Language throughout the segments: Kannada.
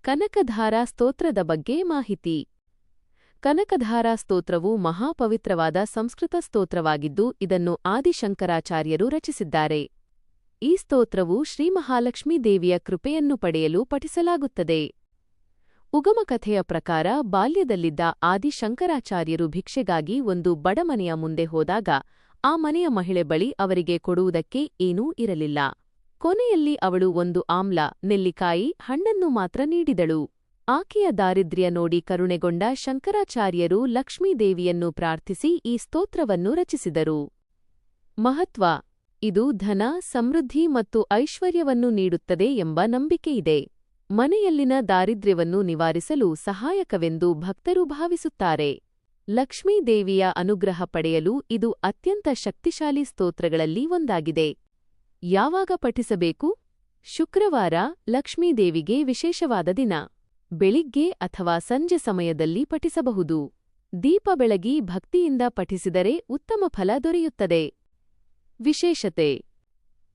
ಕನಕಧಾರಾ ಸ್ತೋತ್ರದ ಬಗ್ಗೆ ಮಾಹಿತಿ. ಕನಕಧಾರಾ ಸ್ತೋತ್ರವು ಮಹಾಪವಿತ್ರವಾದ ಸಂಸ್ಕೃತ ಸ್ತೋತ್ರವಾಗಿದ್ದು ಇದನ್ನು ಆದಿಶಂಕರಾಚಾರ್ಯರು ರಚಿಸಿದ್ದಾರೆ. ಈ ಸ್ತೋತ್ರವು ಶ್ರೀಮಹಾಲಕ್ಷ್ಮೀ ದೇವಿಯ ಕೃಪೆಯನ್ನು ಪಡೆಯಲು ಪಠಿಸಲಾಗುತ್ತದೆ. ಉಗಮಕಥೆಯ ಪ್ರಕಾರ ಬಾಲ್ಯದಲ್ಲಿದ್ದ ಆದಿಶಂಕರಾಚಾರ್ಯರು ಭಿಕ್ಷೆಗಾಗಿ ಒಂದು ಬಡಮನೆಯ ಮುಂದೆ ಹೋದಾಗ ಆ ಮನೆಯ ಮಹಿಳೆ ಬಳಿ ಅವರಿಗೆ ಕೊಡುವುದಕ್ಕೆ ಏನೂ ಇರಲಿಲ್ಲ. ಕೊನೆಯಲ್ಲಿ ಅವಳು ಒಂದು ಆಮ್ಲ, ನೆಲ್ಲಿಕಾಯಿ, ಹಣ್ಣನ್ನು ಮಾತ್ರ ನೀಡಿದಳು. ಆಕೆಯ ದಾರಿದ್ರ್ಯ ನೋಡಿ ಕರುಣೆಗೊಂಡ ಶಂಕರಾಚಾರ್ಯರು ಲಕ್ಷ್ಮೀದೇವಿಯನ್ನು ಪ್ರಾರ್ಥಿಸಿ ಈ ಸ್ತೋತ್ರವನ್ನು ರಚಿಸಿದರು. ಮಹತ್ವ: ಇದು ಧನ, ಸಮೃದ್ಧಿ ಮತ್ತು ಐಶ್ವರ್ಯವನ್ನು ನೀಡುತ್ತದೆ ಎಂಬ ನಂಬಿಕೆಯಿದೆ. ಮನೆಯಲ್ಲಿನ ದಾರಿದ್ರ್ಯವನ್ನು ನಿವಾರಿಸಲು ಸಹಾಯಕವೆಂದು ಭಕ್ತರು ಭಾವಿಸುತ್ತಾರೆ. ಲಕ್ಷ್ಮೀದೇವಿಯ ಅನುಗ್ರಹ ಪಡೆಯಲು ಇದು ಅತ್ಯಂತ ಶಕ್ತಿಶಾಲಿ ಸ್ತೋತ್ರಗಳಲ್ಲಿ ಒಂದಾಗಿದೆ. ಯಾವಾಗ ಪಠಿಸಬೇಕು? ಶುಕ್ರವಾರ, ಲಕ್ಷ್ಮೀದೇವಿಗೆ ವಿಶೇಷವಾದ ದಿನ. ಬೆಳಿಗ್ಗೆ ಅಥವಾ ಸಂಜೆ ಸಮಯದಲ್ಲಿ ಪಠಿಸಬಹುದು. ದೀಪ ಬೆಳಗಿ ಭಕ್ತಿಯಿಂದ ಪಠಿಸಿದರೆ ಉತ್ತಮ ಫಲ ದೊರೆಯುತ್ತದೆ. ವಿಶೇಷತೆ: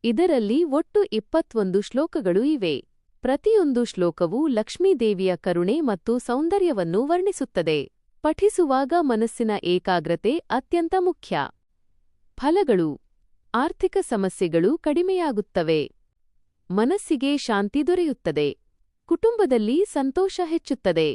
ಇದರಲ್ಲಿ ಒಟ್ಟು 21 ಶ್ಲೋಕಗಳು ಇವೆ. ಪ್ರತಿಯೊಂದು ಶ್ಲೋಕವೂ ಲಕ್ಷ್ಮೀದೇವಿಯ ಕರುಣೆ ಮತ್ತು ಸೌಂದರ್ಯವನ್ನು ವರ್ಣಿಸುತ್ತದೆ. ಪಠಿಸುವಾಗ ಮನಸ್ಸಿನ ಏಕಾಗ್ರತೆ ಅತ್ಯಂತ ಮುಖ್ಯ. ಫಲಗಳು: ಆರ್ಥಿಕ ಸಮಸ್ಯೆಗಳು ಕಡಿಮೆಯಾಗುತ್ತವೆ. ಮನಸ್ಸಿಗೆ ಶಾಂತಿ ದೊರೆಯುತ್ತದೆ. ಕುಟುಂಬದಲ್ಲಿ ಸಂತೋಷ ಹೆಚ್ಚುತ್ತದೆ.